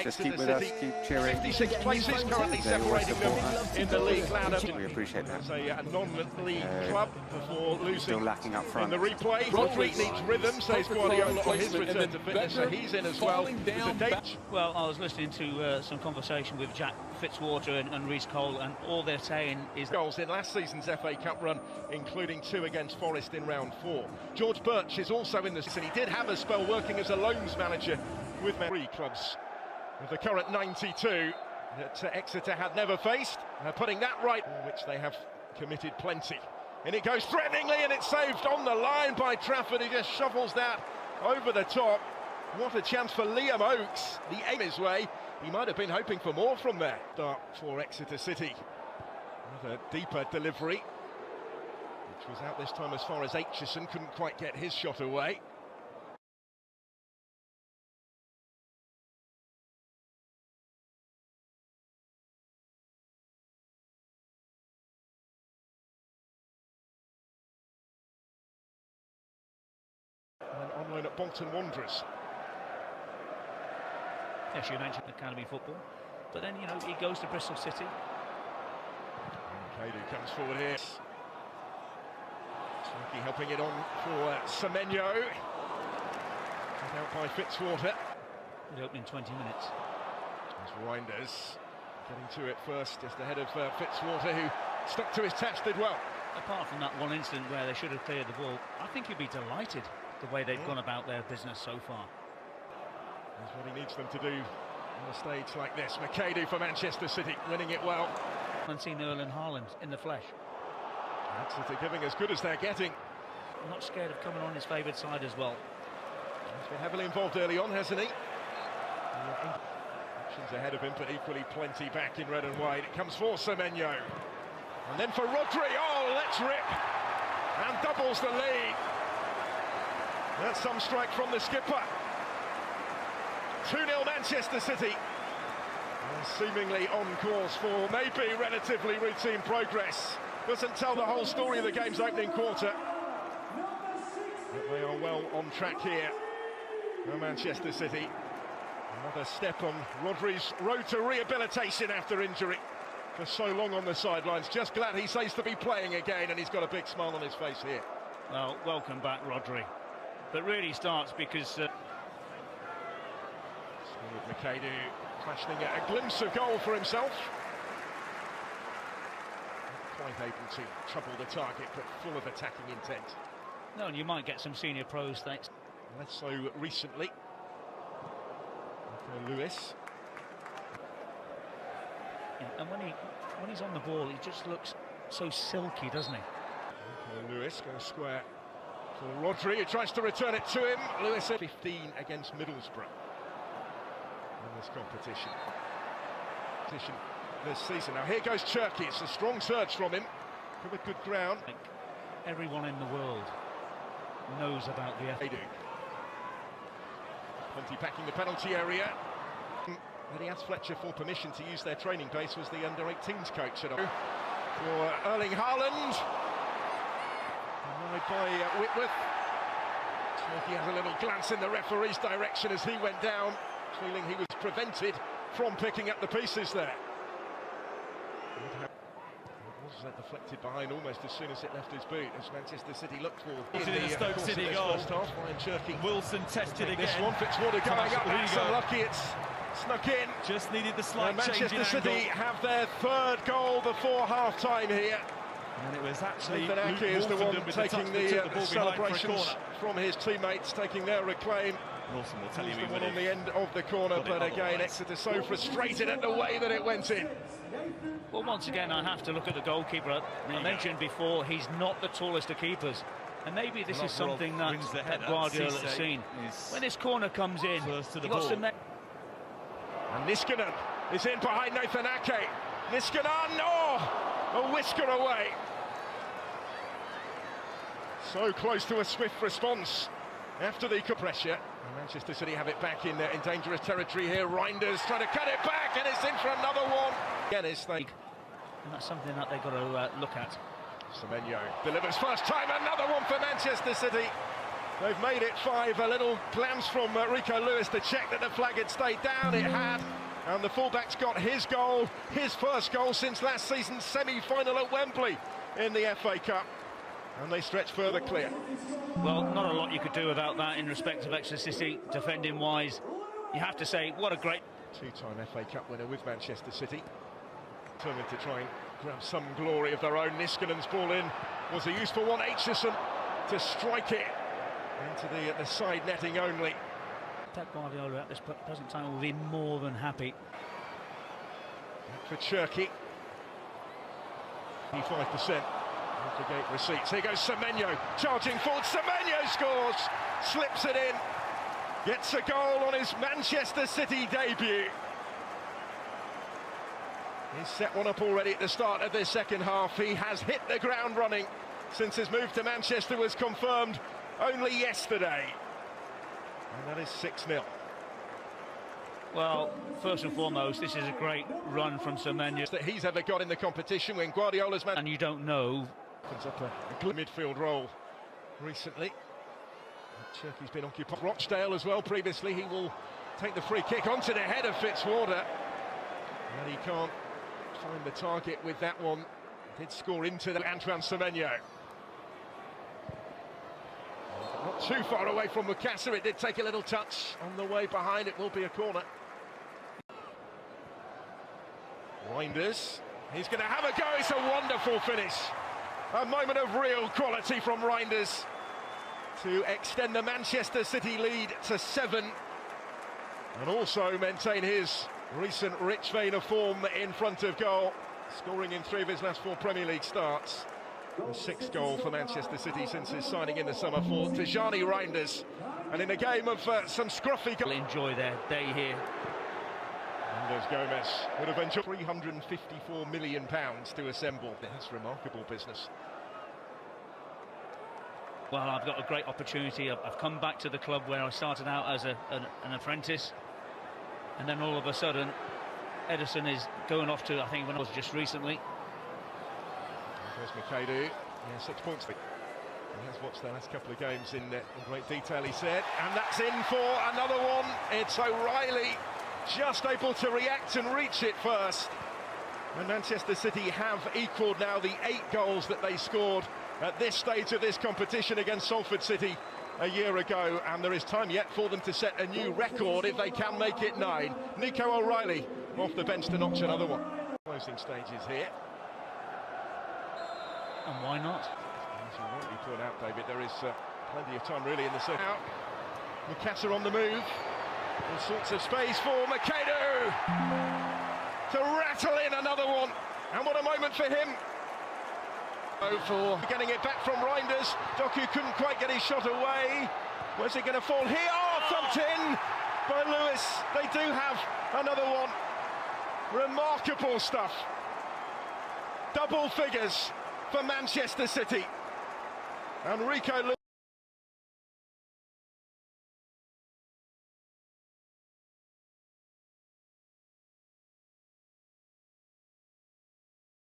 Just keep with us, keep cheering. 56 places currently separating them in the league ladder. We appreciate that. As a non-league club before losing still lacking up front. in the replay. Rodri needs rhythm, says Guardiola on his return to fitness, so he's in as well. Well, I was listening to some conversation with Jack Fitzwater and Reece Cole, and all they're saying is goals in last season's FA Cup run, including 2 against Forest in round 4. George Birch is also in this, and he did have a spell working as a loans manager with 3 clubs of the current 92 that Exeter had never faced. Putting that right, which they have committed plenty. And it goes threateningly, and it's saved on the line by Trafford. He just shovels that over the top. What a chance for Liam Oakes. The aim his way. He might have been hoping for more from there. Start for Exeter City. With a deeper delivery, which was out this time as far as Aitchison. Couldn't quite get his shot away. And on loan at Bolton Wanderers. yes, you mentioned academy football, but then, you know, he goes to Bristol City. Kadu comes forward here. Smoky helping it on for Semenyo. Cut out by Fitzwater. The opening 20 minutes. As Reinders getting to it first, just ahead of Fitzwater, who stuck to his task, did well. Apart from that one incident where they should have cleared the ball, I think he'd be delighted the way they've gone about their business so far. That's what he needs them to do on a stage like this. McAdoo for Manchester City, winning it well. I've seen Erling Haaland in the flesh. Exeter giving as good as they're getting. Not scared of coming on his favoured side as well. He's been heavily involved early on, hasn't he? Options ahead of him, but equally plenty back in red and white. It comes for Semenyo. And then for Rodri, oh, let's rip! And doubles the lead. That's some strike from the skipper. 2-0 Manchester City. And seemingly on course for maybe relatively routine progress. Doesn't tell the whole story of the game's opening quarter. But they are well on track here. Now Manchester City. Another step on Rodri's road to rehabilitation after injury. For so long on the sidelines. Just glad he says to be playing again, and he's got a big smile on his face here. Well, welcome back, Rodri. But really starts because... with McAdoo flashing a glimpse of goal for himself. Not quite able to trouble the target, but full of attacking intent. No, and you might get some senior pros, thanks. Less so recently. Lewis. Yeah, and when he's on the ball, he just looks so silky, doesn't he? Lewis goes square for Rodri, who tries to return it to him. Lewis 15 against Middlesbrough in this competition this season. Now here goes Cherky. It's a strong surge from him. Covered good ground. Everyone in the world knows about the They do. Plenty packing the penalty area. But he asked Fletcher for permission to use their training base, was the under-18s coach at all. For Erling Haaland. Annoyed by Whitworth. He has a little glance in the referee's direction as he went down, feeling he was prevented from picking up the pieces there. It was deflected behind almost as soon as it left his boot, as Manchester City looked for in the Stoke City goal. First half. Ryan Cherky. Wilson tested again. This one, Fitzwater going up. That's unlucky. It's snuck in. Just needed the slight change in angle. Manchester City have their third goal before half-time here. And it was actually Luke is the one taking the celebrations from his teammates, taking their reclaim. Wilson will tell you the one on the end of the corner, but again, Exeter so frustrated at the way that it went in. Well, once again, I have to look at the goalkeeper. I mentioned before, he's not the tallest of keepers. And maybe this is something that Pep Guardiola has seen. When this corner comes in, you've got some... And Niskanen is in behind Nathan Ake. Niskanen, a whisker away. So close to a swift response after the pressure. And Manchester City have it back in dangerous territory here. Reinders trying to cut it back, and it's in for another one. Again, and that's something that they've got to look at. Semenyo delivers first time, another one for Manchester City. They've made it 5. A little glance from Rico Lewis to check that the flag had stayed down. It had. And the fullback's got his goal, his first goal since last season's semi-final at Wembley in the FA Cup. And they stretch further clear. Well, not a lot you could do without that in respect of Exeter City, defending-wise. You have to say, what a great... Two-time FA Cup winner with Manchester City. Determined to try and grab some glory of their own. Niskanen's ball in was a useful one. Aitchison to strike it into the side netting only. Pep Guardiola at this present time will be more than happy. For Cherki. 85% of the gate receipts. Here goes Semenyo, charging forward. Semenyo scores, slips it in, gets a goal on his Manchester City debut. He's set one up already at the start of this second half. He has hit the ground running since his move to Manchester was confirmed only yesterday. And that is 6-0. Well, first and foremost, this is a great run from Semenyo that he's ever got in the competition when Guardiola's man. And you don't know. Opens up a good midfield role recently. Cherki's been occupied. Rochdale as well previously. He will take the free kick onto the head of Fitzwater. And he can't find the target with that one. Did score into the Antoine Semenyo. Not too far away from Mukasa. It did take a little touch on the way behind. It will be a corner. Reinders, he's going to have a go. It's a wonderful finish. A moment of real quality from Reinders to extend the Manchester City lead to 7 and also maintain his recent rich vein of form in front of goal, scoring in 3 of his last 4 Premier League starts. The 6th goal for Manchester City since his signing in the summer for Tijani Reinders. And in a game of some scruffy... They'll enjoy their day here. Mendes Gomez would have enjoyed £354 million to assemble. That's remarkable business. Well, I've got a great opportunity. I've come back to the club where I started out as an apprentice. And then all of a sudden, Edison is going off to, I think, when I was just recently. There's McAdoo. Yeah, 6 points. He has watched the last couple of games in great detail, he said. And that's in for another one. It's O'Reilly just able to react and reach it first. And Manchester City have equalled now the 8 goals that they scored at this stage of this competition against Salford City a year ago. And there is time yet for them to set a new record if they can make it 9. Nico O'Reilly off the bench to notch another one. Closing stages here. And why not? As you rightly point out, David, there is plenty of time really in the second. Out. Mukasa on the move. All sorts of space for McAdoo to rattle in another one. And what a moment for him. For getting it back from Reinders. Doku couldn't quite get his shot away. Where's it going to fall here? Oh, thumped in by Lewis. They do have another one. Remarkable stuff. Double figures for Manchester City. And Rico Lewis